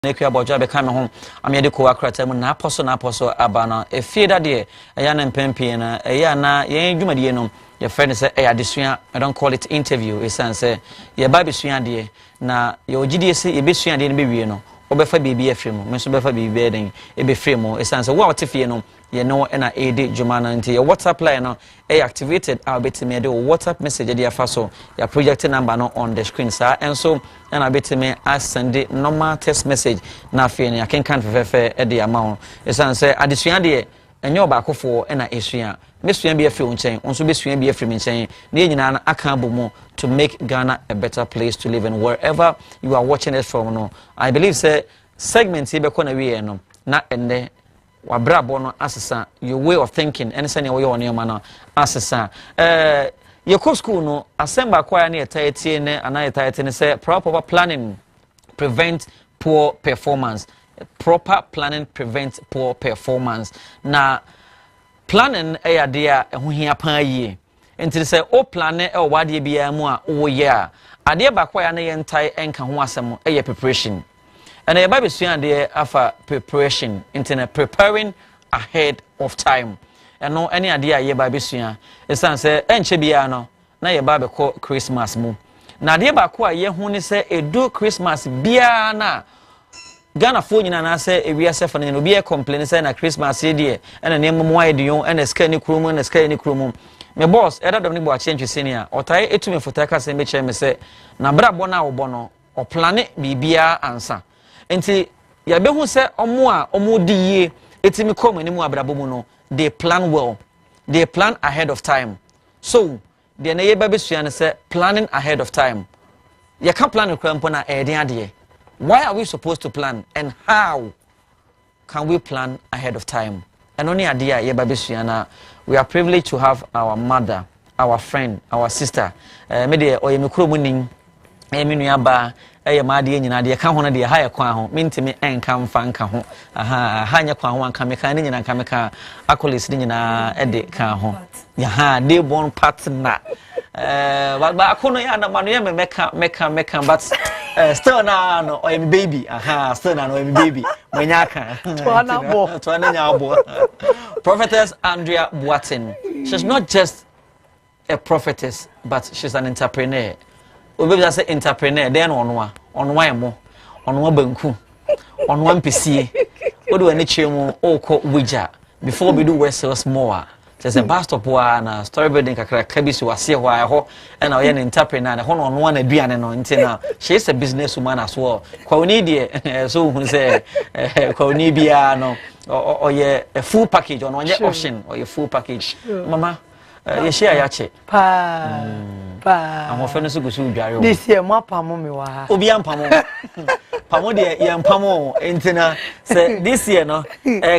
Nekua Boja be come home. I'm here to co akrata mu na apostle abana. E fie da de eya na mpempe na eya na ye dwumade no your friend say eya desua. I don't call it interview. E san say ye ba besua de na ye ogidie se ye besua de no be wie no. Obefa bibi efrem. Me so befa bibi eden e be frem. E san say wo te fie no ye no na ed jumana nti your WhatsApp line no e activated I'll bet me the WhatsApp message dey afa so your project number no on the screen sir and so and I bet me I send the normal text message na fe ne akenkan fefe e dey amount e san say adesua de enye obakofo e na esua mesua bi afre nchen onso besua bi afre nchen na nyina na aka abomu to make Ghana a better place to live in wherever you are watching it from no I believe say segment e be ko na we no na ende wabrabo no asesa your way of thinking and say we on your man asesa your school no asemba kwa na etayetie ne ana etayetie ne say proper planning prevent poor performance. Proper planning prevents poor performance. Na planning e ade a ho hia pan yie enti say o plan e o wade bia mu a o ye a ade ba kwa na ye ntai enka ho asem e ye preparation. And the Bible says there after preparation, internet preparing ahead of time. And no any idea ye Bible says. It's say enche bia no na ye Bible call Christmas mu. Na de ba ko a ye hu ni say edu Christmas bia na Ghana fo nyina na say ewiase fa no bia complain say na Christmas ye de na ne mo ayi de and ska ni krumu na ska ni krumu. Me boss era dom ni bo a change senior. Otai etumi fota ka say me che me say na bra bo na wo bo no o plane bibia ansa. Enti ya be hu se omo a omo di ye etimi kom ani mu abrabo mu no they plan well, they plan ahead of time. So the na ye ba be sua ne say planning ahead of time you can plan krampo na e den ade. Why are we supposed to plan and how can we plan ahead of time? And only ade ye ba be sua na we are privileged to have our mother, our friend, our sister me de oyemikro mu nin eminu ba eye maade nyina de ka ho na de ha ye kwa ho mentimi enka mfa nka ho aha ha nya kwa ho anka meka ne nyina nka meka akolis ne nyina ede ka ho ya ha they born partner ba akono ya na manu ya meka but still na no o em baby aha still na no em baby mwenya aka to na nya abo Prophetess Andrea Boateng, she's not just a prophetess but she's an entrepreneur. Obi say entrepreneur then onwa emo onwa banku onwa mpesie odo ani chemu okọ wija before we do west more there's a bus stop na story building kakra kabisi wase ho aho and na an entrepreneur na ho no onwa na aduane no ntina she is a business woman as well kwa oni de so hu say kwa oni bia no oye a full package on one option or a full package mama ye share ya che I'm offended to go to Dario. This year, my pamo me wa. Obian pamo. Pamo de yam pamo. Entina say this year no.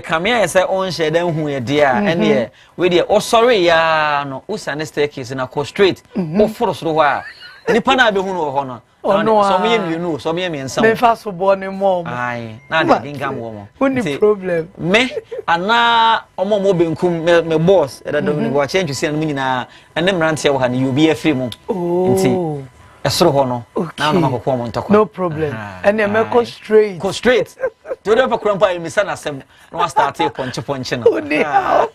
Come here say on share them who ye dear and ye we dear. Oh sorry ya no. Usane staircase na go straight. Oh for us wa. Nipa na be hu no ho no. So me you know. So me ensa. Me fa so born mom. Aye. Na de gingam wo mo. Only problem. Me ana omo mo benkum me boss. E da do ni wa change see na nyina ene mrantie wo ha ni you be free mu. Nti esoro ho no. Na no makoko mo ntoko. No problem. And me go straight. Go straight. Do do pa krampa mi sana sem. No start e ponche no.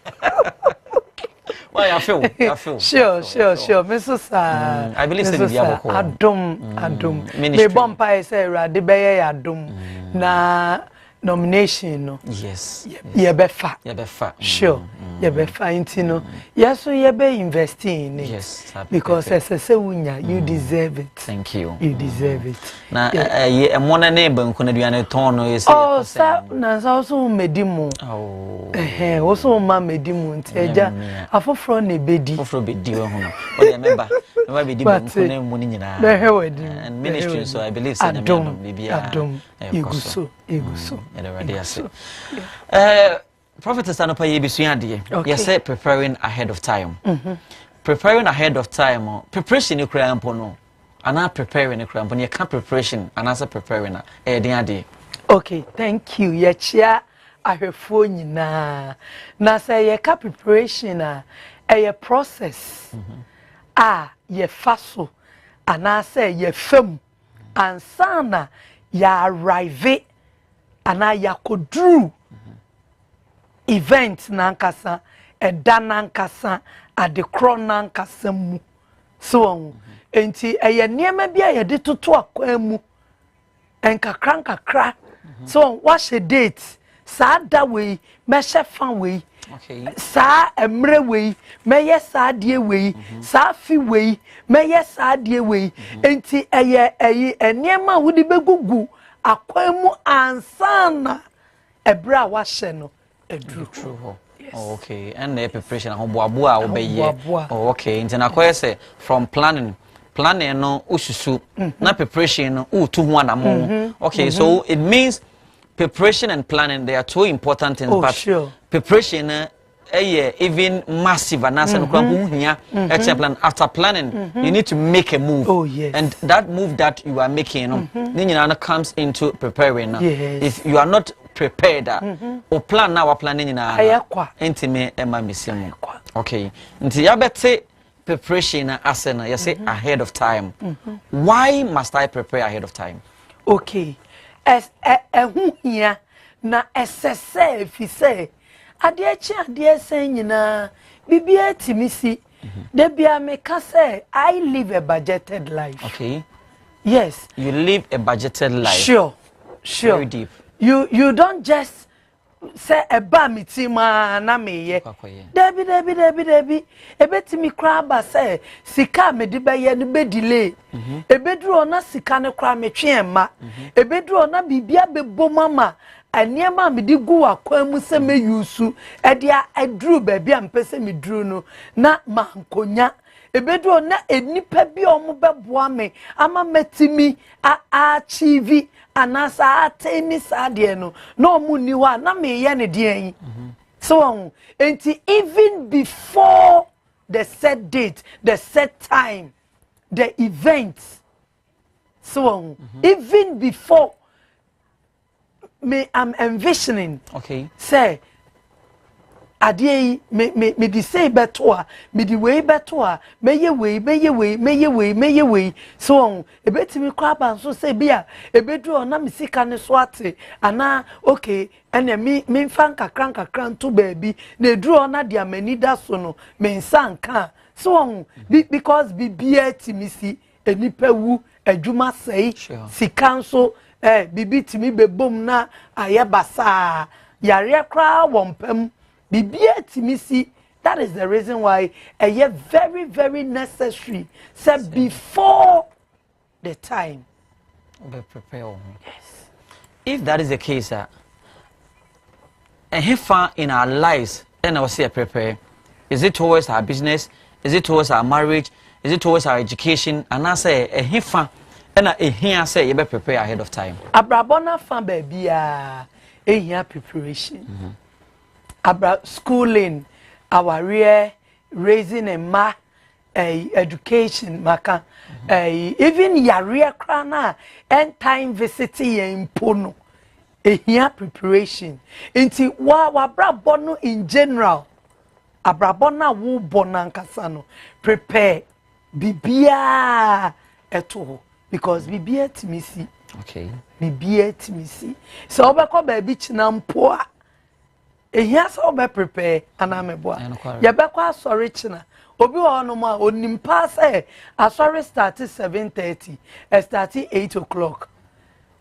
Well, I feel. Sure. Mrs. I believe it's Adum. Me bompa say Rade beye Adum. Na nomination no. Yes. Ye befa. Sure. Ye befa intino. Yes, so ye be investing in it. Yes. Because as I say wunya, you deserve it. Thank you. You deserve it. Na ye mona neighbor nko na duane ton no yes. Oh, sir, na so medimu. Oh. Also ma medimu nteja. Afofro na bedi. Afofro bedi we ho no. O dey member. Member bedi nko na mu ni nyina. Na hewedi. And ministry so I believe say na me bibia. Adom. Iguso. Prophetess Anopa ye bisua de. Yes, say preparing ahead of time. Preparing ahead of time. Preparation you kra ampo no. Ana preparing you kra ampo. You can preparation and answer preparing den ade. Okay, thank you. Ye chia ahwefo nyina. Na say ye ka preparation a process. Ye faso ana say ye fam ansana ya arrive ana yakodru event nankasa eda nankasa adekro nankasa mu so enti eye niema bia ye de toto akwa mu enkakra so what a date sa da we me fan we sa emre we me ye sa die we sa fi we me ye sa die we enti eye eniema wudi begugu akwemu ansana ebra wa hye no edru ho. Oh, okay, and the preparation ho boaboa wo be ye. Oh, okay, enti na koye say from planning no ususu na preparation no utu ho anamo. Okay, so it means preparation and planning, they are two important things. But sure. Preparation, even massive, and after planning, you need to make a move. Oh, yes. And that move that you are making, then comes into preparing. Yes. If you are not prepared, or plan now, planning intimate missing. Okay. Until you better preparation as you say ahead of time. Why must I prepare ahead of time? Okay. As hu hia na esese fi say ade say nyina bibia timisi de bia me ka say I live a budgeted life. Okay, yes, you live a budgeted life. Sure very deep. You don't just say eba mitima na meye debi ebetimi kra ba say sika me de be ye no be delay ebeduru na sika ne kra me twema ebeduru na bibia bebo mama aniema me di gu akwa mu se me yusu edia eduru ba bia mpese me duru no na mankonya ebeduru na enipa bi omo beboa me ama metimi achieve anasa atemi sadie no no mu ni wa na me ye ne de so enti even before the set date, the set time, the event, so even before me I'm envisioning, okay, say adie me di say beto a me di way beto a me ye way so ebetimi kwa ba so say bia ebedu na me sika ne so ate ana okay ene me mfa nkakra nto baabi na eduru na dia mani da so no me nsa nka so because bibia timisi enipa wu adwuma sei sika nso bibi timi bebom na ayebasa yare kra wompam bibia timisi. That is the reason why a very, very necessary. So before the time, be prepared. Yes. If that is the case, and in our lives, and I will say prepare. Is it towards our business? Is it towards our marriage? Is it towards our education? And I say a hifa, and a here say you be prepare ahead of time. Abrabona fan baby a here preparation. About schooling, our rear raising a education maka even yaria krana and time visiting in pono here preparation inti wa brabonu in general abrabona wo bonankasano prepare bibia eto because bibia timisi okay bibia timisi so obekọ ba bi china mpo a ehia so be prepare anameboa ye bekwa asori china obi ono ma onimpa say asori start 7:30 start 8 o'clock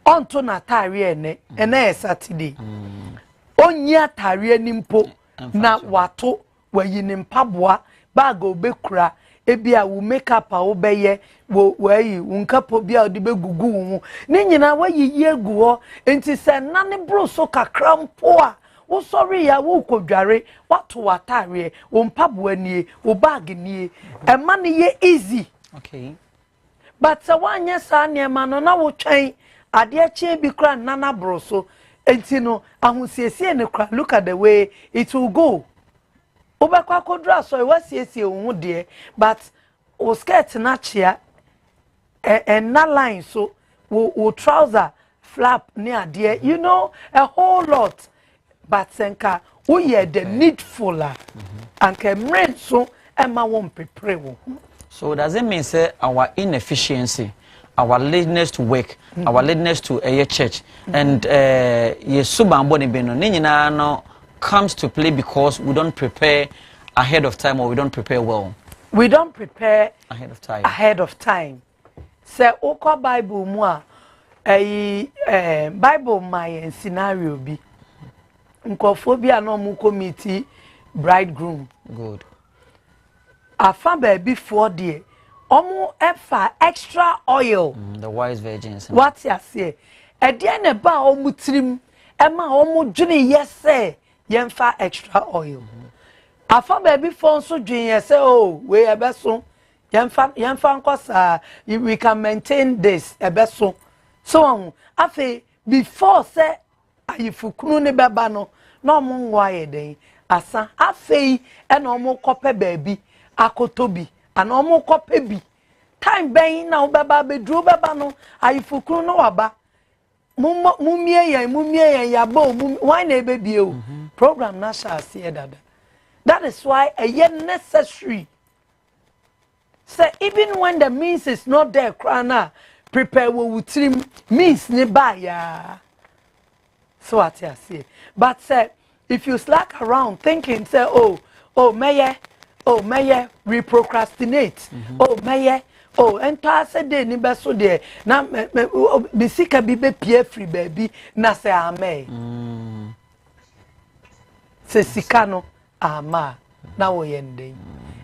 onto na tare ene Saturday onyi atare nimpo na wato wayi nimpa boa bag obekura ebia wo makeup a wo beye wo wayi unkapo bia odi begugu wo ni nyina wayi yegu ho enti se nane bro so kakra mpo a wo sorry ya wo kodware wato watare wo mpaboa nie wo bag nie e ma ne ye easy okay but se wanye sa ne ma no na wo twen ade achi bi kra nana bro so enti no ahusiesie ne kra look at the way it will go obekwa kodra so e wasiesie wo de but o skirt na chia and na line so wo trouser flap ne ade you know a whole lot but senka we are the needful and can rent so Emma won't prepare. So does it mean say our inefficiency our laziness to work, our laziness to a church, and no comes to play because we don't prepare ahead of time or we don't prepare well. We don't prepare ahead of time. Say Oko Bible moi Bible my scenario bi. Nkophobia no mu committee bridegroom. Good. Afa baby for there. Omo efa extra oil. The wise virgins. What you say? E de na ba omu trim ema omu dwene yese yemfa extra oil. Afa baby for so dwene yese oh we ebeso yemfa nkosa we can maintain this ebeso. So afa before say ayifukunu ne beba no na omu nwa yeden asa afa e na omu kope baby akotobi ana omo kope bi time ben na obeba bedru beba no ayifukuru no waba mumie yen ya bo why na ebebie o program na sha ase dada. That is why a necessary say even when the means is not there krana prepare wo trim means ne ba ya so what I say. But say if you slack around thinking say oh maye we procrastinate. Oh maye ento ase de ni beso de na bisika bi be pie free baby na say amen. Se sika no ama na wo yende.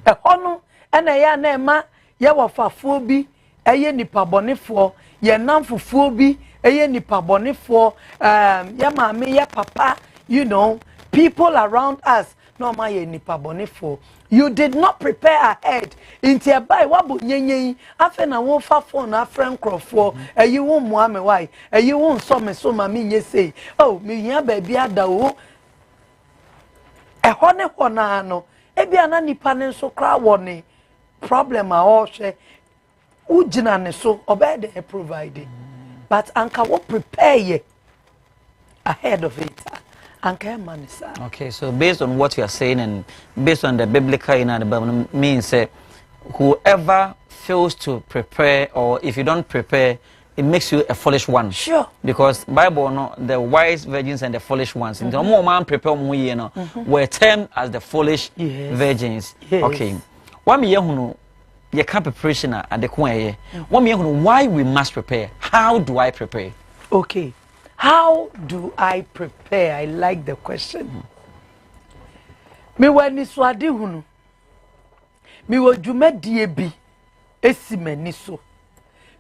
E hono ena ya na ema ye wofafo bi eye nipa bonefo ye namfofo bi eye nipa bonefo ye maame ye papa you know people around us no ma ye nipa bonefo. You did not prepare ahead. Inti abai wabu nyenyen afe na wo fa phone na friend crofo eyi wo muame why eyi wo so me so ma me nye say oh me hia ba bia da wo ho ne ho na no e bia na nipa ne so kra wo ne problem a o hwe ugina ne so obey the provided but anka wo prepare ye ahead of it. Okay, so based on what you are saying and based on the biblical the Bible means whoever fails to prepare or if you don't prepare, it makes you a foolish one. Sure. Because Bible no the wise virgins and the foolish ones. No more man prepare were termed as the foolish virgins. Yes. Okay. One me you can't preparation at the corner. One me why we must prepare. How do I prepare? Okay. How do I prepare? I like the question. Me wani swadi hunu. Me wo dwumadie bi esi mani so.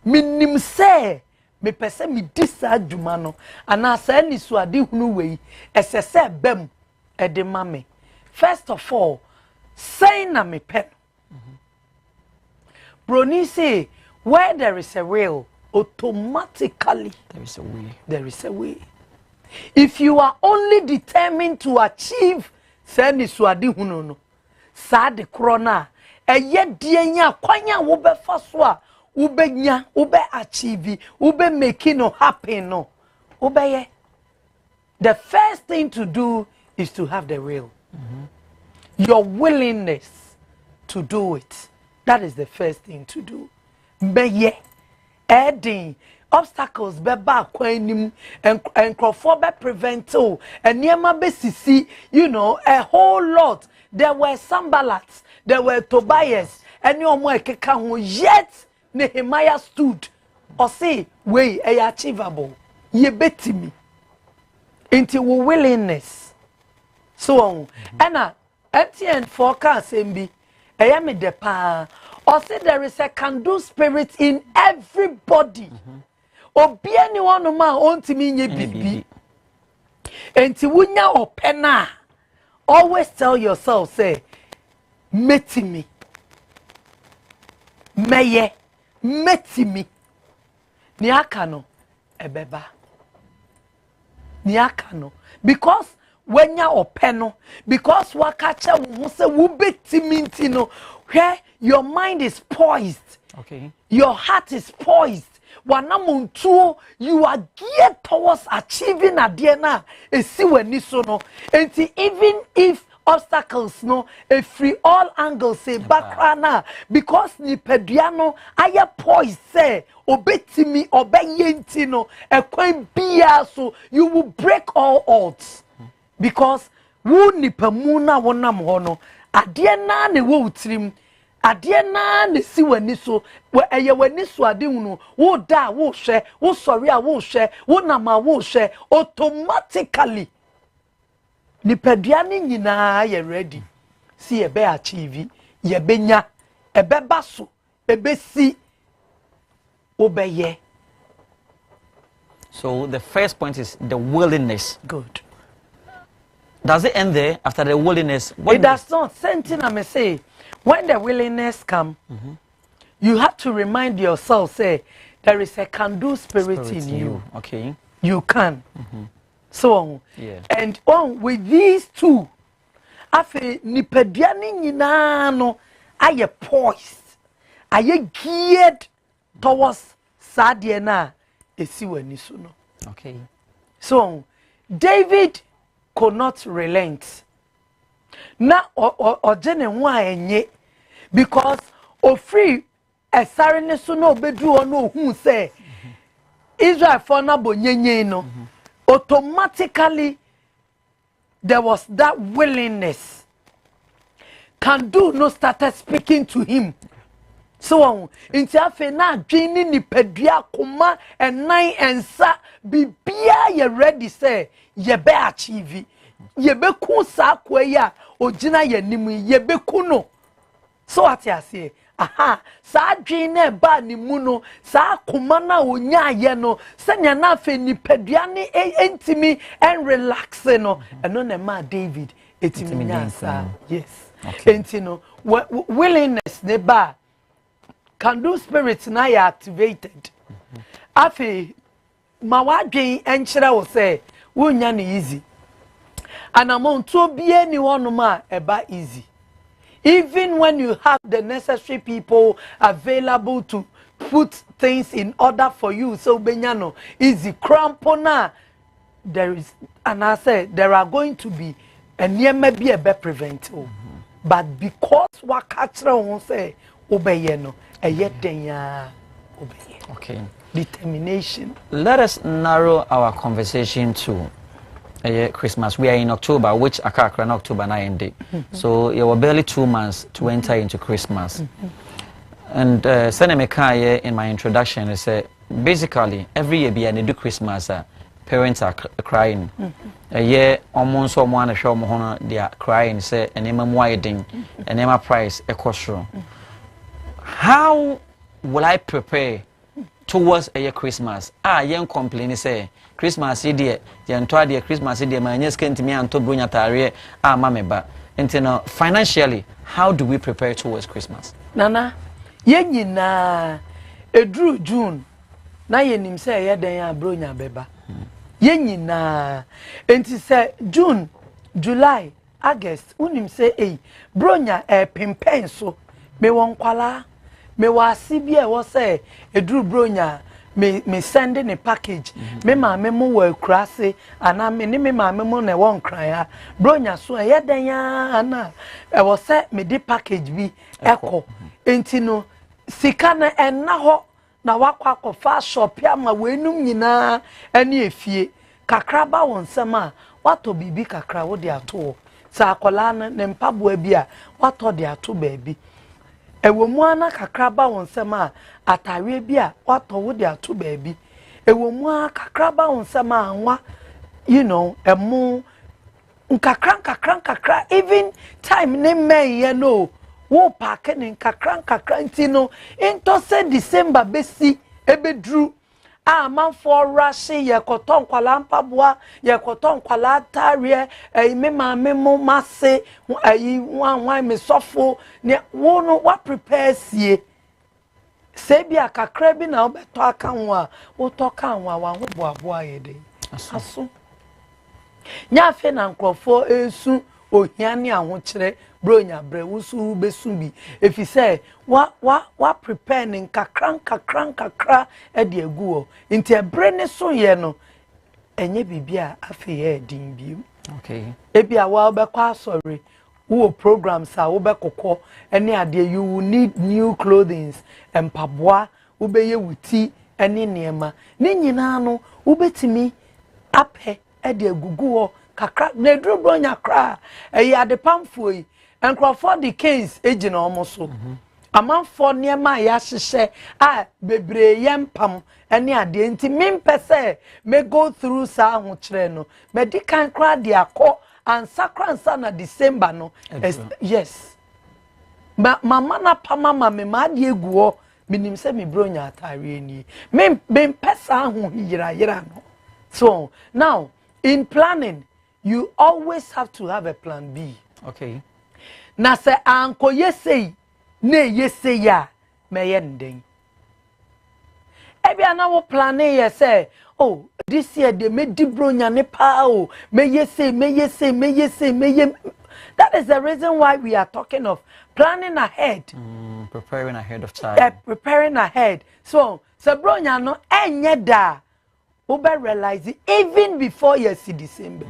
Me nim se me pese me di sa dwuma no ana sa ni swadi hunu wei esese bem e de ma me. First of all, say na me pen. Broni say where there is a will automatically there is a way. If you are only determined to achieve send swadi hunu no sa de krona eye die nya kwanya wo be fa so a wo be nya wo be achieve wo be make no happen no wo be ye. The first thing to do is to have the will. Your willingness to do it. That is the first thing to do. Be ye adding obstacles be back kwanim and crofo be prevent and niema be sisi you know a whole lot. There were Sanballats, there were Tobias and your more keka ho yet Nehemiah stood or say way achievable ye betimi into willingness so on and MTN forecast MB me de pa or say there is a can-do spirit in everybody. Obi anyone no man ontimi nye bibi. Enti wunya opena. Always tell yourself say metimi. Meye metimi. Ni aka no ebeba. Ni aka no because when ya openo because wakacha wo say wo betimi ntino where your mind is poised. Okay. Your heart is poised. Wanamuntu, you are geared towards achieving a DNA. So no. And even if obstacles no free all angles say background because nipadua no aye poise say obetimi obeyenti no ekwan bia so you will break all odds because wo nipamu na wonam ho no ade na ne wo utrim ade na ne si wani so eye wani so ade hunu wo da wo hwe wo sori a wo hwe wo nama wo hwe automatically nipadua ni nyina ye ready si ebe achieve ye benya ebe baso ebe si obeye. So the first point is the willingness. Good. Does it end there after the willingness? It does not. Same thing I may say. When the willingness come, you have to remind yourself, say, there is a can-do spirit in you. Okay. You can. So, yeah. And on with these two, afe nipediani nyina no aye poised, aye geared towards sadie na esi wani so no. Okay. So, David could not relent. Na ojene ho enye because ofri esare ne so na obedru ono hu say Israel for na bonyenye no automatically there was that willingness. Can do no started speaking to him. So inti afe na adwini ni pedua koma enan ensa bibia ye ready say ye be achieve ye be ku sa kwa ya ogina ye nimu ye be ku no. So ati ase aha sa adwin na ba ni mu no sa koma na onya ye no senya na afe ni pedua ni entimi and relax no eno na ma David etimi nyasa. Yes. Okay. Entino willingness ne ba can do spirits na ya activated. Afi ma wadwen enkyere wo say wonya ne easy. Anamonto bie ni wonoma eba easy. Even when you have the necessary people available to put things in order for you, so benyano easy crampona there is, and I said there are going to be and near maybe a be preventable. But because what catcher won't say obey no a yet obey. Okay. Determination. Let us narrow our conversation to Christmas. We are in October, which Akakra in October 9 So it was barely 2 months to enter into Christmas. And Senemeka in my introduction, I said basically every year they do Christmas. Parents are crying. A year almost someone show me they are crying. Say an name widening, a name price a costume. How will I prepare towards a year Christmas? Young complain say Christmas idea, the entire Christmas idea. My niece came to me and told Brunya Tari, mameba. And financially, how do we prepare towards Christmas? Nana, yenyi na edru June. Na yenim say yeden Brunya beba. Yenyi na enti say June, July, August, unim say Brunya pimpen so me won kwala me wasi bia wo say edru Brunya me sending a package me ma me mo wa krase ana me ni me ma me mo na won kran ha Brunya so yeden ya ana e wo say me di package bi eko enti no sika na enna ho na wakwa kofa shop ya ma wenum nyina ene efie kakra ba won sama wato bibi kakra wo de ato sa akola ne mpaboa bi a wato de ato baabi ewo mu ana kakra ba won sama atawe bi a wato wo de ato baabi ewo mu ana kakra ba won sama anwa you know emu nkakra even time ne men ye no wo paake ne nkakra ntino into say December besi ebedru amanfo rashi ye koton kwala mpaboa ye koton kwala tare me maame mo mase wan me sofo ne wo no wa prepare sie se bia kakra bi na obeto aka ho a wo to ka ho a wa ho boaboa ye de aso nya fe na nkrofo esu ohia ne ahokyere Brunya bre wusu besu bi if you say wa prepare nin kakra e de agu o nti ebre ne so ye no enye bibia afi ye din bi okay e bia wa obekwa asori wo programs a wo be kokọ ene ade you will need new clothing empaboa wo be ye wuti ene niema ne nyina no wo betimi apɛ ede agugu ho kakra na eduru bronya kra ade pamfo yi enkrofo the case ejina omo so amanfo niema ya hyehyɛ a bebre yempam ene ade nti mempɛ me go through sa ho kyerɛ no me di kan kra de akɔ ansakransa na December no yes mama na pama me ma de egu ho minim se me bronya atare ni mempɛ sa ho yira no. So now in planning you always have to have a plan B. Okay. Na se anko yesei ne yesei ya me yenden. Ebi ana wo plan ye say oh this year de me di bronya ne pa oh me yesei. That is the reason why we are talking of planning ahead. Preparing ahead of time. Preparing ahead. So bronya no enye da we realize it even before you see December.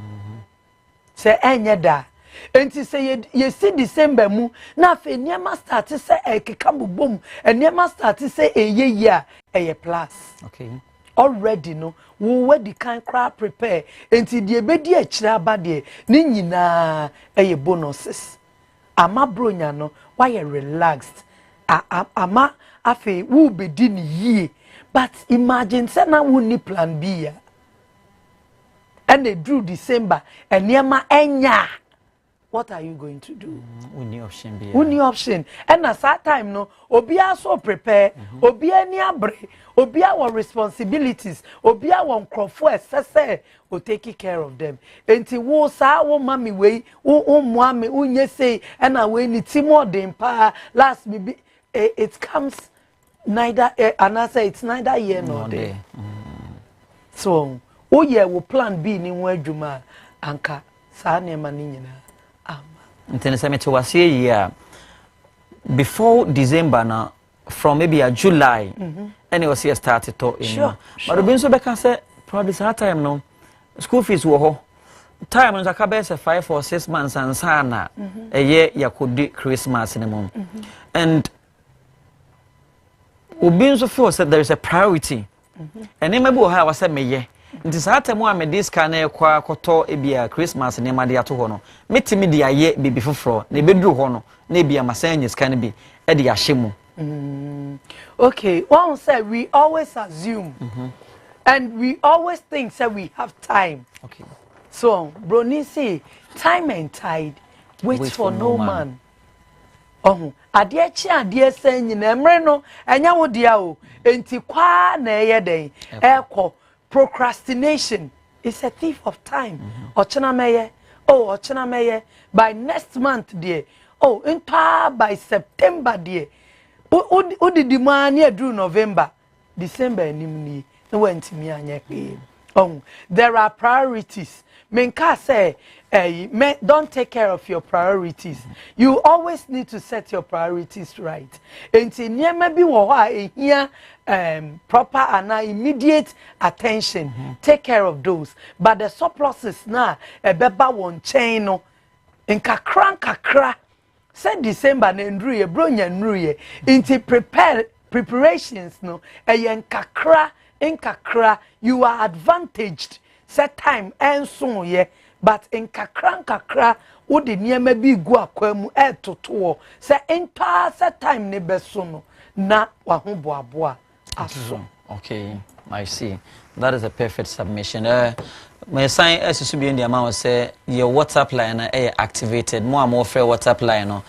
Say enye da. Enti say you see December mu na fe niema start say ekeka bubom niema start say eye plus. Okay. Already no we the kind crowd prepare enti de ebedi akira aba de ni nyina bonuses. Ama bronya no why you relaxed. Ama afe wo bedi ni yie. But imagine say na we need plan B ya. And they drew December and niema enya. What are you going to do? Uni option be. Uni option. And at that time no, obia so prepare, obia ni abre, obia wa responsibilities, obia wa nkrofo esese o take care of them. Enti wo sa wo mami we, wo muame unye say and we ni timo dem pa last me it comes neither and I say it's neither year nor day. So, oh yeah, we plan B ni wo adwuma anka sa na ma ni nyina. Intended to was here before December now, from maybe a July, and it was here started to. Sure. But the Binso Becca said, probably that time no school fees were time on Zakabes 5 or 6 months and sana a year you could do Christmas in a month. And Ubinso feel said there is a priority. And then maybe I was said me yeah. Nti saa temo a me dis ka na ekwa akoto ebia Christmas ne ma de ato ho no metimi de aye bibi foforo na ebeduru ho no na ebia masanya ska ne bi e de ahye mu. Okay, one say we always assume and we always think that we have time. Okay. So Broni say time and tide wait for no man. Oh, ade chi ade sen nyina emre no enya wo dia o enti kwa na eye den ekọ. Procrastination is a thief of time. Ochena meye. By next month, dear. Oh, by September, dear. O di demand drew November, December, nimni. No went me anye. Oh, there are priorities. Menka say, don't take care of your priorities. You always need to set your priorities right. Enti niema bi wo ha ehia proper and immediate attention. Take care of those. But the surpluses na ebeba won chain no nkakra say December na ndru ye bronya ndru ye. Enti preparations no nkakra you are advantaged. Set time and so ye but in kakra wo de niema bi gu akwamu etoto se enta set time ne beso no na wa ho boaboa aso. Okay, I see. That is a perfect submission. My sign as you be in the amount say your WhatsApp line activated. More free WhatsApp line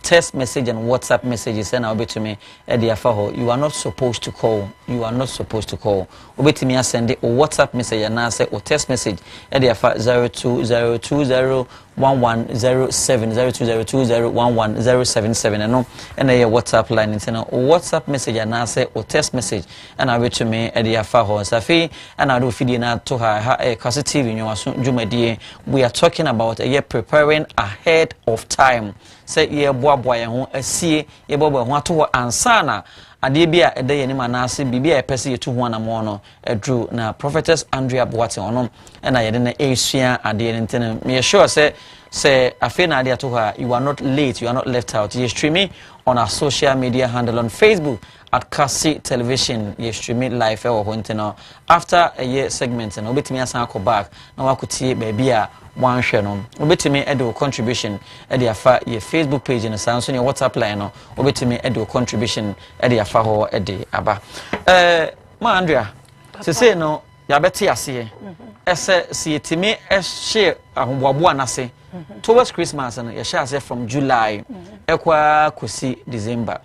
text message and WhatsApp messages send out to me at the afaho. You are not supposed to call. You are not supposed to call. Obeti me send a WhatsApp message and I say or text message at the afa 0202011070 0202011077 and no and a WhatsApp line and send a WhatsApp message and I say or text message and I to me at the afaho. Safi and I do feed na to her Kasi TV Jumadi. We are talking about a year preparing ahead of time. Say ye boy a see ye bobo want to ansana adebia a day any manasi bibia a pesi to one amono a drew na prophetess Andrea Boateng and I didn't Asia and the internet me sure say say afena ade ato ha, you are not late, you are not left out. You streaming on our social media handle on Facebook at Kasi Television. You streaming live or now. After a year segment and obetimi asan ko back na wakutie baby a one share no obetimi edo contribution e dey afa your Facebook page and so your WhatsApp line no obetimi edo contribution e dey afa ho e dey aba ma Andrea say no ya beti ase ese si etimi e share ahoboabo anase towards Christmas and ya share ase from July ekwa kosi December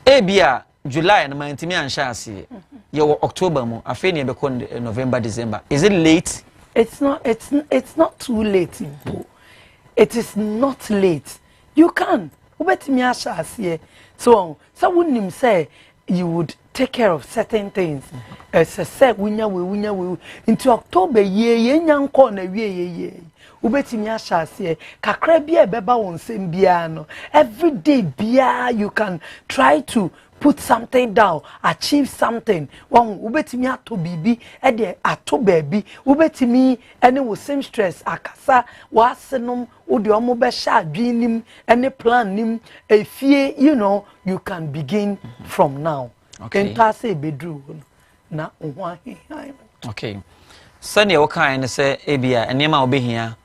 ebia July and my intimi an share ase ye October mo afi ne be November December. Is it late? It's not too late. It is not late. You can. So wouldn't say you would take care of certain things. As I said, we into October ye nyanko na ye. Ubetimi ashase kakra bia beba won sem bia no. Every day bia you can try to put something down, achieve something. One ubetimi ato bibi, ede ato baby. Ubetimi any wo same stress akasa wasenom odi omo be sha adwinim any plan nim efie, you know, you can begin from now. Okay. Entase bedru na ohwa he. Okay. Sunday kind say ebia enema obehia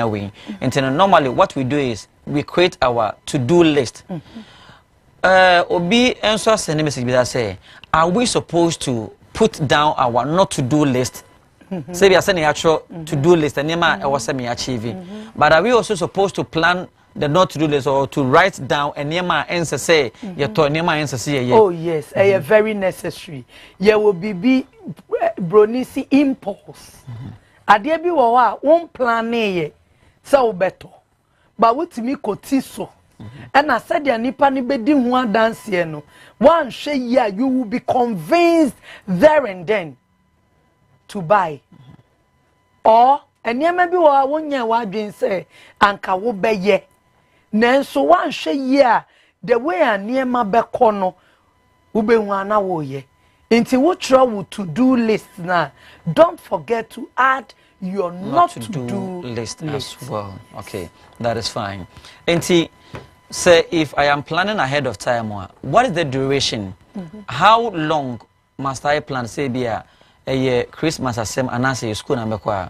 we. And normally what we do is we create our to-do list. Obi enso send message be that say, are we supposed to put down our not to do list? Say we are sending actual to do list and nema was semi achieving. But are we also supposed to plan the not to do list or to write down and nema answer say your to nema answer say? Oh yes, very necessary. There will be bronisi impulse. Ade bi wo wa won plan ye so beto. But what me kotiso. And I said, nipa ni bedi ho dance no. One share year you will be convinced there and then to buy. Or and ya maybe wa wonya wa dwen say anka wo beye. Nanso one share year the way aniema be kono wo be hu ana wo ye. Inti wo travel to do list na. Don't forget to add your not to do list as well. Okay, that is fine. Inti say if I am planning ahead of time, what is the duration? How long must I plan? Say be a Christmas assembly and answer school number.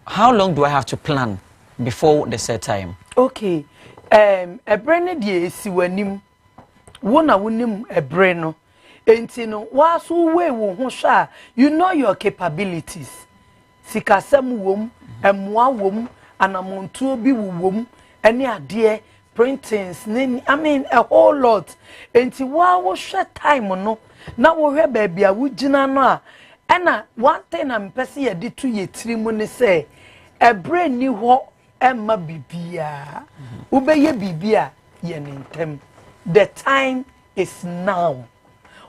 How long do I have to plan before the set time? Okay, a brain die si wanim. Wona wonim a brain. Enti no waso we wo ho sha, you know your capabilities. Sikasem wom, emwa wom, anamontuo bi wom, ene ade printings, I mean a whole lot. Enti wo share time no. Na wo hwe baby a wugina no a. Ena one thing am pese ye di to ye tirimu ne say e brain ni ho emma bibia. Ubeye bibia ye ntem. The time is now.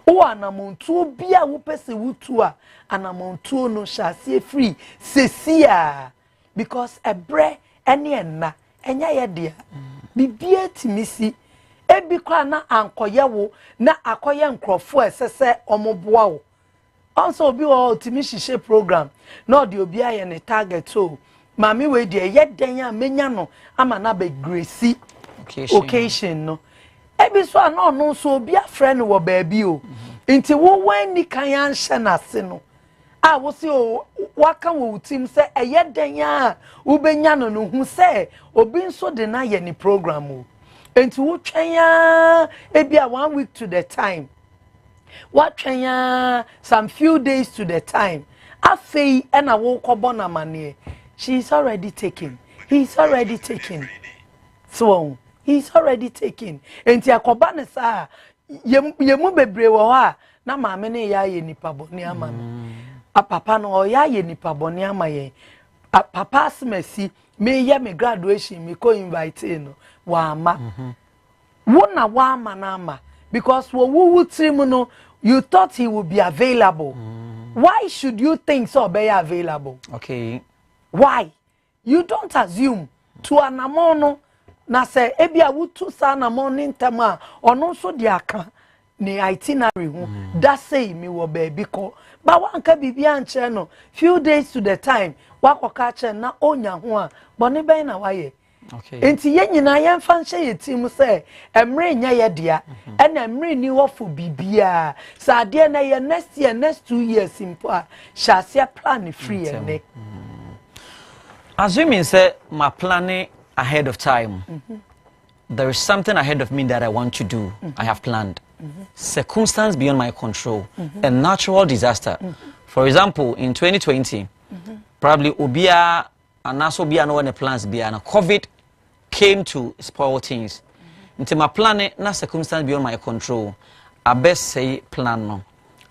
O anamontuo bia wo pese wutu a anamontuo no shase free sesia because e bre ene enna enya ye dia. Bibia timisi ebi kwa na ankoye wo na akoye nkrofo esese omoboa wo also obi wo timi hihye program na odi obi aye ne target so mami we de ye den a menya no ama na be grace occasion no ebi so ana no so obi afre no wo baabi o nti wo wan ni kan ya nhye na se no a wo se o waka wo tim se eye den a wo benya no no hu se obi nso de na ye ni program o enti wo twen ya ebi a 1 week to the time what twen ya some few days to the time afei na wo kobo na mane she's already taken he's already taken so he's already taken enti akoba ne sa yemu bebre wo ha na maame ne ya ye nipa boni ama no papa no ya ye nipa boni ama ye papa asmesi me ye me graduation me ko invite no wa ama wona wa ama na ama because wo trim no you thought he would be available. Why should you think so be available? Okay, why you don't assume to anamono na say ebia wutu sa anamono ntama ono so di aka ni itinerary hu that say me wo baby ko But one can be beyond channel. Few days to the time, wako kache na onya hua, boni be na waye. Okay. Enti ye nyina ye fanhye ye team say, emre nya ye dia, and emre ni wo fu bibia. Sa ade na ye next year, next 2 years simple. Shasia plan free ene. Assuming say my planning ahead of time. There is something ahead of me that I want to do. I have planned. Circumstance beyond my control. A natural disaster. For example, in 2020, probably Obia and also Obia no one plans beyond COVID came to spoil things. Into my planning, na circumstance beyond my control. I best say plan no.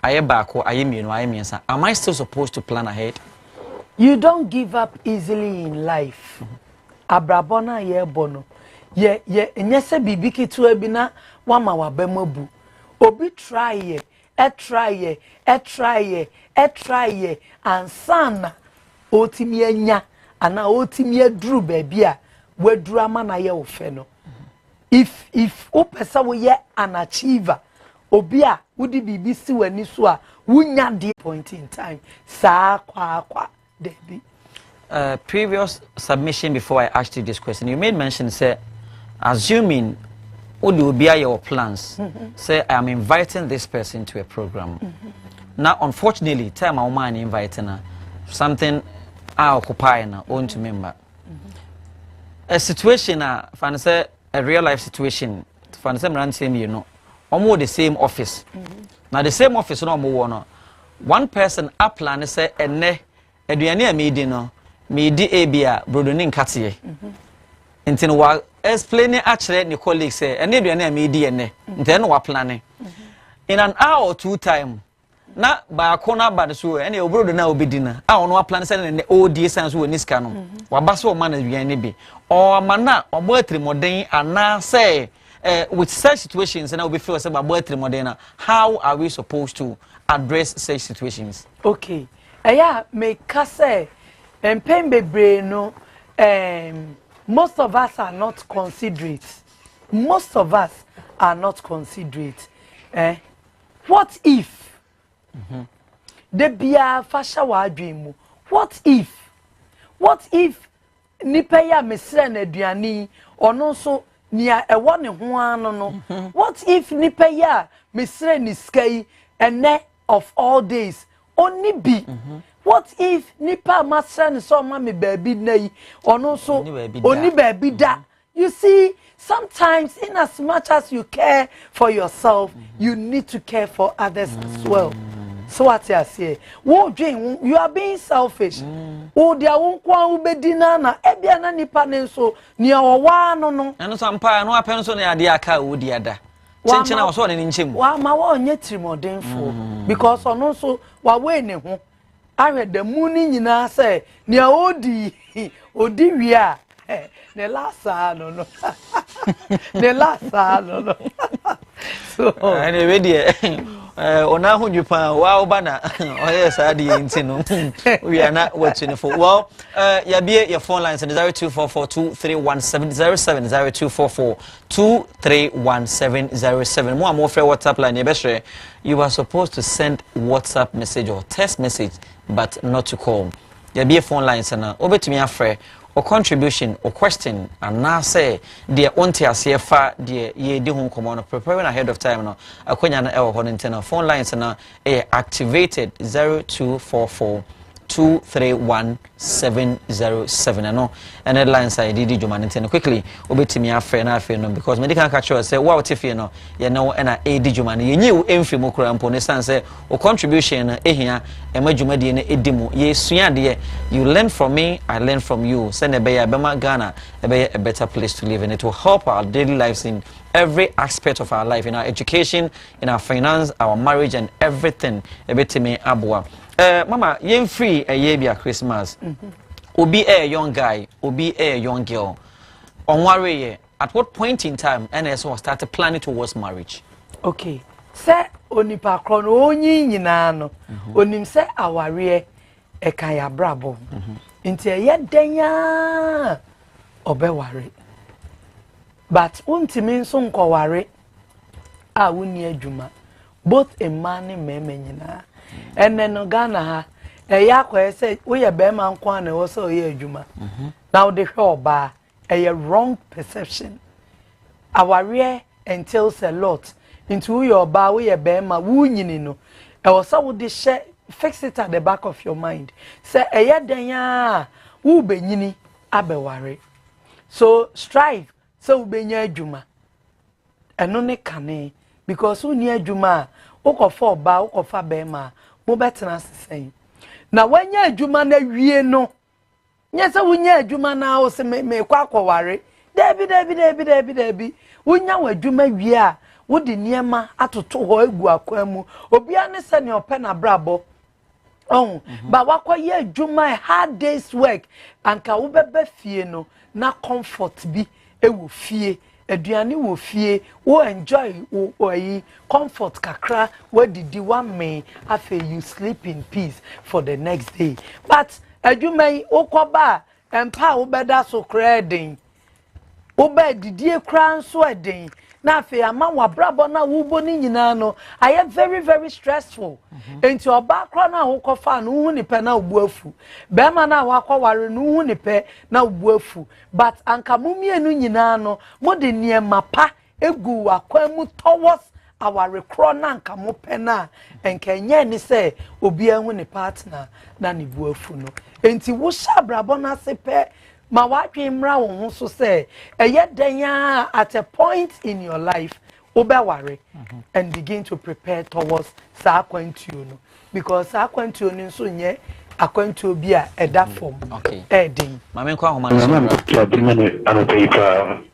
I am back or I am you know I am. Am I still supposed to plan ahead? You don't give up easily in life. Abrabona ye bono. Ye nyese bibi kitu ebina wama wabemobu. Obi try ye, try ye, and sana otimiye nya, ana otimiye dru baby a we drama na ye ofeno. If opesa we ye an achiever, obi a wudi bibi si wani so a wunya the point in time. Sa kwa debi. Previous submission before I asked you this question, you made mention say, assuming will be your plans, say I am inviting this person to a program. Now, unfortunately, time my man inviting her, something I occupy na own to member. A situation, say a real life situation, same you know, almost the same office. Now the same office no more one person up plan say ene eduane amedi no me di ebia brodonin katie. Ntin wa explaining actually the colleague say ene eduane amedi ene ntin wa planning in an hour or 2 time na ba akona ba so ene obrodo na obedi na a ono wa plan say ne odi sense wo niska no wa ba so man eduane bi o mana obo atrimoden ana say with such situations and I will be feel about how are we supposed to address such situations? Okay. Yeah, me kase and pain bebre no most of us are not considerate. Most of us are not considerate. What if the bia fasha wa adwemu? What if nipa ya mesre na aduani ono so nia ewo ne ho ano no what if nipa ya mesre ni skai ene of all days only be what if nipa masre ni so ma me baabi nai ono so oni baabi da you see sometimes in as much as you care for yourself you need to care for others as well. So what I say, you are being selfish. Oh, dear, won't go bedina na ebia na nipa nenso ni awa no. Eno sampa no apenso na ade aka wo di ada. Chenchena wo so ne nchemu. Wa ma wo nye trimodemfo because ono so wa we ne ho. Ahwe da mu ni nyina say ni odi wi a ne lasa no. Ne lasa no. So anyway dear ona hu jupa wa obana oye saadi intino we are not watching for well ya be your phone lines and 0244231707 0244231707 more free WhatsApp line you you are supposed to send WhatsApp message or text message but not to call ya be phone lines and obetumi afre or contribution or question and now say dear onti asiefa dear ye di hu komo preparing ahead of time no akonya na ewo ho phone lines na activated 0244231707 and headlines I did juma nten quickly obetimi afre na afre no because medical catch say wow tifie no ye no na edi juma no ye nyi emfri mo kura mpo ne san say o contribution na ehia emajuma de na edimu ye sua de you learn from me I learn from you send e be ya bema Ghana e be a better place to live and it will help our daily lives in every aspect of our life, in our education, in our finance, our marriage and everything ebetimi abua. Mama, yen free a year be Christmas. Obi a young guy, obi a young girl. On worry, at what point in time NSO started planning towards marriage? Okay. Se onipa krono onyi nyina no. Onim se aware e kan ya brabo. Nti ye denya obeware. But untimi nso nkoware a woni adwuma both a man and meme nyina ene no Ghana ha ya kwa say we ye be man kwa na wo so ye adwuma now the hwe oba a wrong perception aware entails a lot into your oba we ye be ma wu nyini no e wo so wo de hye fix it at the back of your mind say eye dan ya wo be nyini abeware so strive so wo be nya adwuma eno ne kane because wo nya adwuma ukofa oba ukofa be ma mo betena sesen na wanya adwuma na wie no nya se wunya adwuma na o se me kwa kwaware debi wunya wadwuma wie a wo de niema atoto ho egu akwamu obia ne se ne ope na brabo oh ba wakoye adwuma hard days work anka wo bebe fie no na comfort bi ewo fie aduane wo fie wo enjoy wo yi comfort kakra wo didi wa me afa you sleep in peace for the next day but adwuma wo koba empa wo beda so credit wo ba didi kra nso eden na afa ama wa brabo na wo bo ni nyina no I am very very stressful enti oba kra na wo kofa no hu ni pe na obu afu be ma na wa kwaware no hu ni pe na obu afu but anka mumienu nyina no mo de niema pa egu akwamu towards our kro na anka mo pe na enka nye ni se obi ahu ni partner na ni bu afu no enti wo sha brabo na se pe ma wadwe mra wo ho so say eye dan ya at a point in your life obeware and begin to prepare towards sa kwantuo no because sa kwantuo no so nye akwantuo bi a eda form edin mama nkwa homa no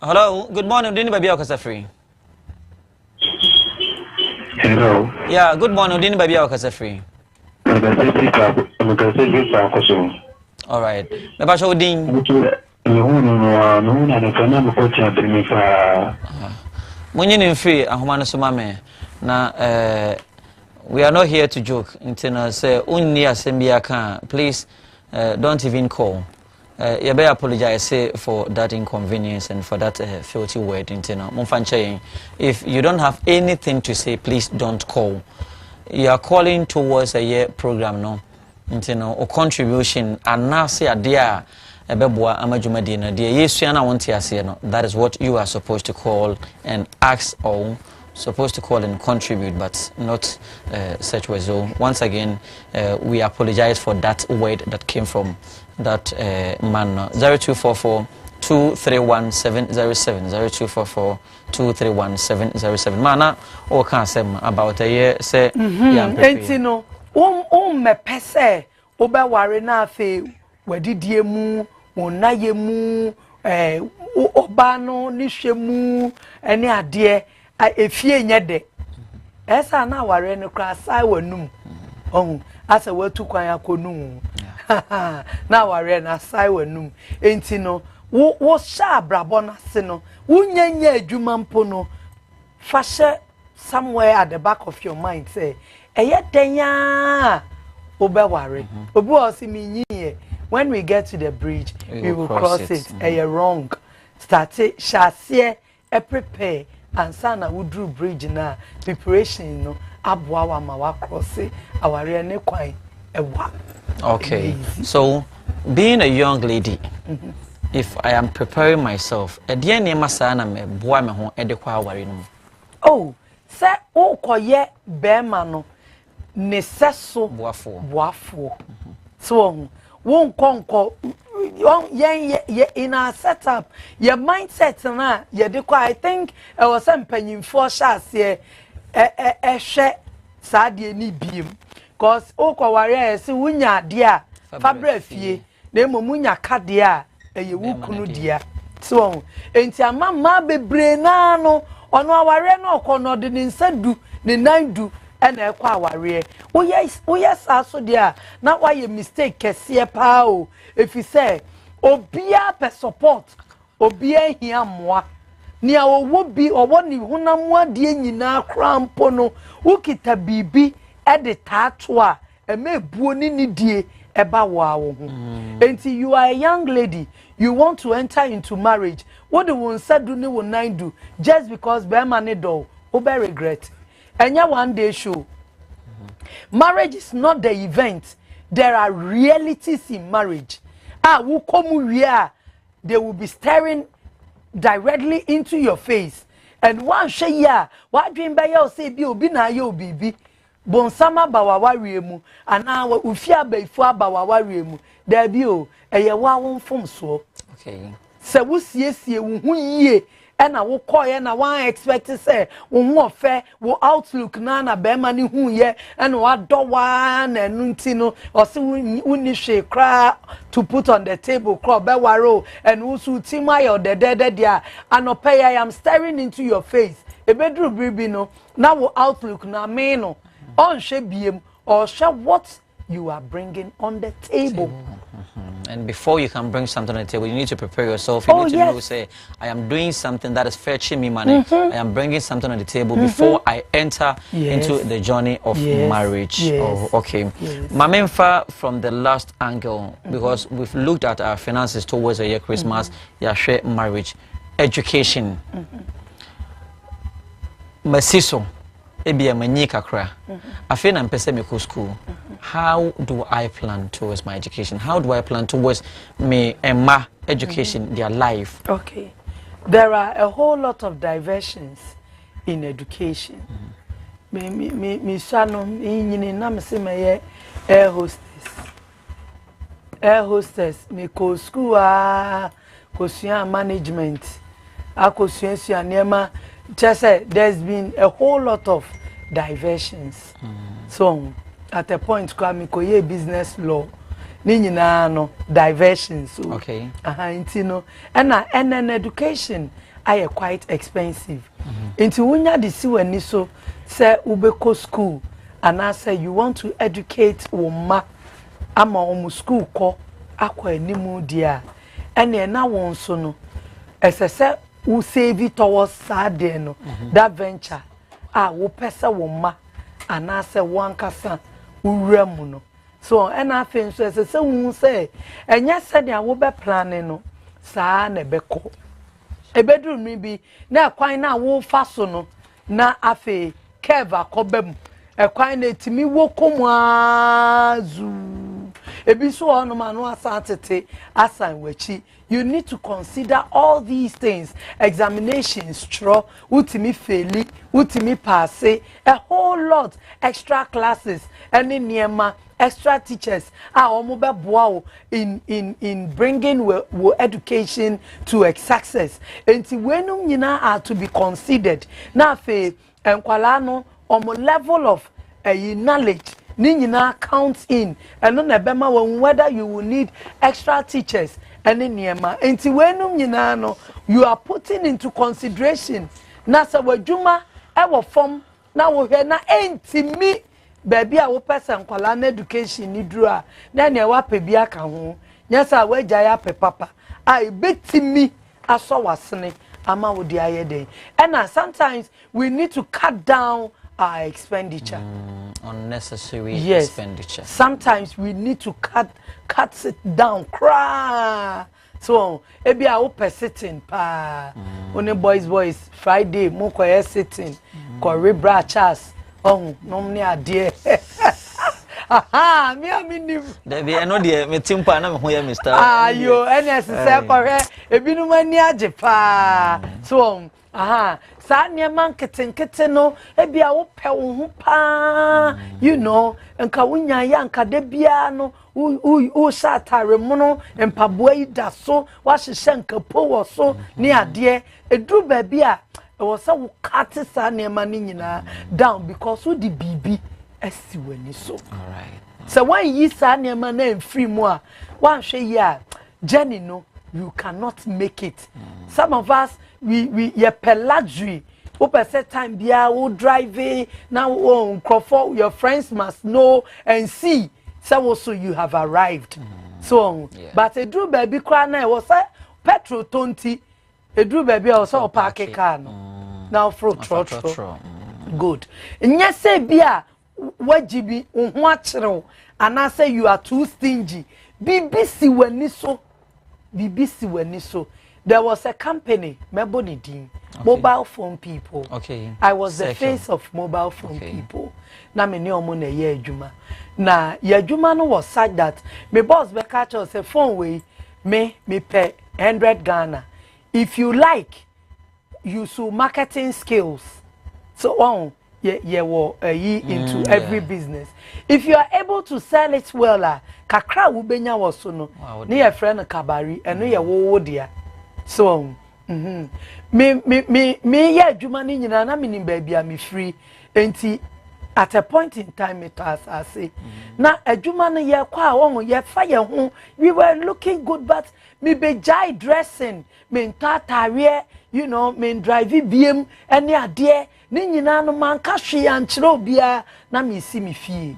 hello good morning dini baby akasa free hello yeah good morning dini baby akasa free all right me ba show din munyi ni free ahoma no so mame na we are not here to joke until say unni asembia kan please don't even call you better apologize for that inconvenience and for that filthy word until now if you don't have anything to say please don't call you are calling towards a year program no until now or contribution and now say a dear ebeboa amajumadi na dear yesu na wonte ase no that is what you are supposed to call and ask or supposed to call and contribute but not such way. So once again we apologize for that word that came from that man. 0244 231707 0244 231707 mana o kan sem about a year say enti no me pese obeware na afi wadidie mu wonaye mu oba no ni hwemu ene ade efie nyede esa na ware no kra sai wanum ohun asa watu kwan akonu na ware na sai wanum enti no wo sha brabo na se no wunyanya adwuma mpo no fashe somewhere at the back of your mind say eye denya obeware obi osiminyie when we get to the bridge we will cross it wrong start it shase prepare and sana we drew bridge na preparation no aboa wa ma wa cross aware ne kwan ewa okay so being a young lady if I am preparing myself e ne masa na me boa me ho e de kwa aware no oh se o koye be ma no ne seso boafo so won konko yen in our setup your mindset na ye de kwa I think I was mpanyimfo shase hwe saade ni biem cause o kwaware se wunya de a fabra fie na emomunya kade a eye wukunu dia so enti amama bebre na no ono aware na okono de ne nsadu ne nandu ena ekwa aware wo yes aso dia na why a mistake kese pa o if you say obia pe support obia hia moa ni awo bi owo ni hunamu ade nyina krampo no ukita bibi e de tato a emebuo ni die eba wo awo ho enti you are a young lady you want to enter into marriage what do won sadu ni won nine do just because be man do o be regret enya one day show Marriage is not the event. There are realities in marriage. Who come here, they will be staring directly into your face. And one say ya, what dream by your say be na yo bibi. Bonsama bawawari mu, and now ufia before bawawari mu. There be o, a wa won from so. Okay. Se wo siesie wo hu yie na wo koye na wan expect say wo hu ofe wo outlook na be ma ni hu ye na wa do wa na nti no o se wo ni hwe kra to put on the table kra be waro and wo su tima your de dia anope I am staring into your face e bedru bibi no na wo outlook na me no on hwe biem or share what you are bringing on the table. And before you can bring something on the table, you need to prepare yourself. You need to know, say, I am doing something that is fetching me money. I am bringing something on the table before I enter into the journey of marriage. Oh, okay. Mamemfa from the last angle, because we've looked at our finances towards a year Christmas, share marriage, education, masiso. Ebi amanyi kakra afi na mpese me ko school how do I plan towards my education, how do I plan towards me and my education, their life? Okay, there are a whole lot of diversions in education. Me shano nyini na me se me air hostess me ko school ko sua management akosua sua nema. Just say there's been a whole lot of diversions. So at a point, I business law. No diversions. So, okay. And an education are quite expensive. Into when you see when you so say ubeko school, and I say you want to educate woma, ama school ko akwa nimu dia, and then now one so no, as I said. Who save it towards Sadeno, that venture. Wo pesa woma, and I say one kasa, remuno. So, and I think so, as someone say, and yes, said I will be planning, no, sa nebeko. A bedroom maybe, now quite now, wo fasono, na afe, keva kobem, a quite to me, wo komwazu. Ebiso ono manu asatete asan wechi. You need to consider all these things. Examinations, utimi faili, utimi passe, a whole lot, extra classes, any niema, extra teachers. Omobe boao in bringing education to a success. Enti wenum nyina are to be considered. Na fe enkwala no level of knowledge. Ninyina counts in and on ebema whether you will need extra teachers and niema enti wenum nyina no you are putting into consideration na sa wadwuma e wo form na wo hwe na enti mi baby a wo person kwala na education ni duru a na ne wa pa bi aka ho nya sa wagya ya pe papa a betimi aso wasene ama wo di ayede and sometimes we need to cut down our expenditure. Unnecessary expenditure. Sometimes we need to cut it down. Cry. So, ebi a ope sitting pa. Only boys Friday mo ko sitting. Ko rebra chas. Oh, no me adie. Aha, me amini. There be no dey me timpa na me ho ya Mr. Yo, NS say ko he ebi no mani age pa. So, aha. Sa niema nkete no ebia wo pe wo hu pa you know nka wunya ya nka de bia no u satare mu no mpaboa yi da so wa hyehyɛ nka po wo so ne ade edru ba bia e wo sa wo kate sa niema ni nyina down because wo di bibi asi wani so all right so when yi sa niema na free mu a wan hwe yi a journey no you cannot make it. Some of us we per luxury. Set time bia wo driving now your friends must know and see so you have arrived. So but a drew baby cry na was petrol 20 a drew baby also park car no now fruit trotro good yes say bia wajibi ho akere and I say you are too stingy BBC wani so there was a company, Mebonidin, mobile phone people. Okay. I was the face of mobile phone people. Na me ni omo na ye adwuma. Na ye adwuma no was such that me boss be catch us a phone way me pay 100 Ghana. If you like, use marketing skills. So on into every business. If you are able to sell it well, kakra ubenya wasono. Ni your friend kabari and no wo dia. So me yeah jumani nyina na me baby am free enti at a point in time it as I say na adwuma no ye kwa won ye fa ye ho we were looking good but me be jai dressing me ntatare you know me drive biem ene ade ni nyina no manka hwe ankyere obia na me si me fie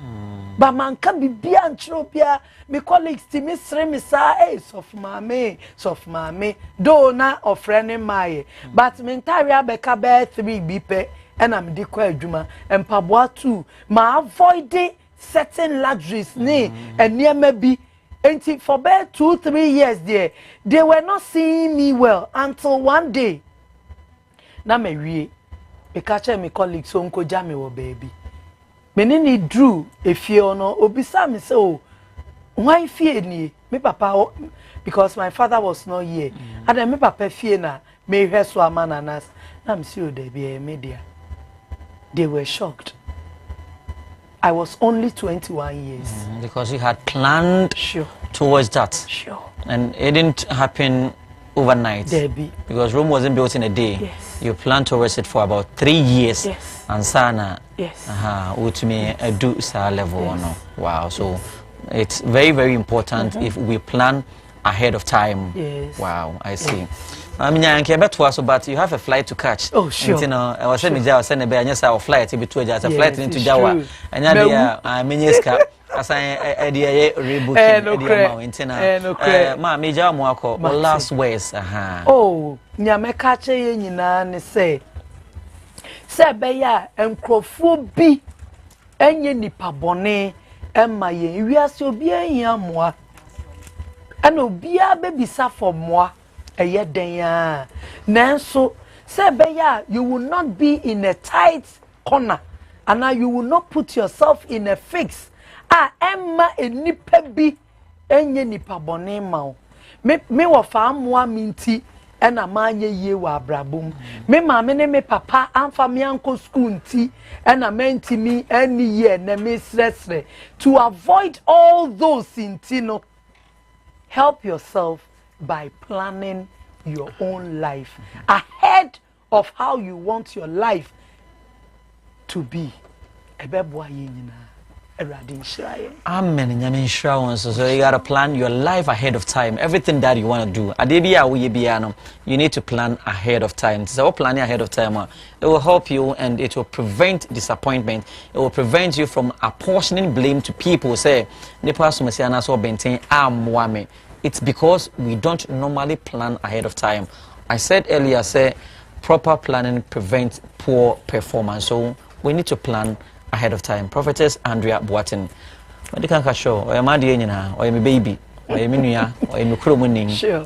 ba manka bibia ankyere obia me colleagues ti me sre me sa sof mame do na ofrene maye but me ntare abeka be 3 bipe and I'm de kwa adwuma empaboa too ma avoid certain luxuries ni enema bi enti for about 2-3 years there they were not seeing me well until one day na me wie e ka che me colleagues so nko ja me wo baby me ni drew efie ono obisa me say oh why fie ni me papa because my father was not here and then me papa fie na me hwe so amananas na me see o dey be media. They were shocked. I was only 21 years. Because you had planned towards that. Sure. And it didn't happen overnight. Debbie. Because Rome wasn't built in a day. Yes. You planned towards it for about 3 years. Yes. And sana. Yes. Ultimately, a do sa level. Yes. No? Wow. So it's very, very important if we plan ahead of time. Yes. Wow. I see. Yes. I mean, I can't bet was but you have a flight to catch. Oh, sure. And, I was saying, I was saying, our flight to be to a flight into Jawa. And I mean, yes, as I rebooking, ma, Major Mwako, last words. Oh, Nyamekache Yina, say, Beya, and Crofobi, and Yenipa Bonnet, and my we are so bien moi. And Obia baby sa for moi. Nanso say beya you will not be in a tight corner and now you will not put yourself in a fix emma enipa bi enye nipa bone ma me wo fa amoa minti ena manye ye wa abrabum me ma me ne me papa amfa me anko school nti ena menti mi any year na me sresre to avoid all those inti no help yourself by planning your own life ahead of how you want your life to be. Amen. So you gotta plan your life ahead of time. Everything that you want to do. You need to plan ahead of time. So planning ahead of time, it will help you and it will prevent disappointment. It will prevent you from apportioning blame to people. Say, it's because we don't normally plan ahead of time. I said earlier, proper planning prevents poor performance. So we need to plan ahead of time. Prophetess Andrea Boateng. What do you can show? Or am I the or am I baby? Or am I nuya? Or am I crummoning? Sure.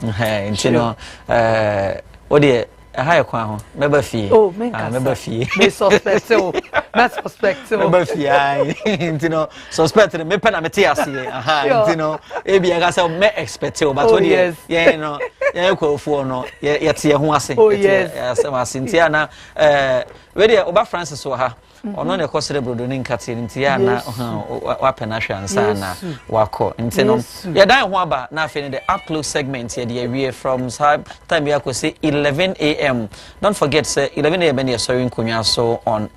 What do you? A higher crown, member fee. Oh, member fee. Me suspect so. Not suspect so. Member fee. You know, suspect me penametiasi. You know, maybe I got some me expect so, but what yes, yeah, you know, yeah, go for no, yeah, see who I say. Oh yes. Some Cynthia na. Ready? Oba Francis wa ha. Ono ne kosere brodo ni nkate ntia na wa penahwe ansa na wako ntino ya dan ho aba na afi the up close segment ya de awie from time we say 11 a.m. Don't forget say 11 a.m. and you're sorry nkonwa so on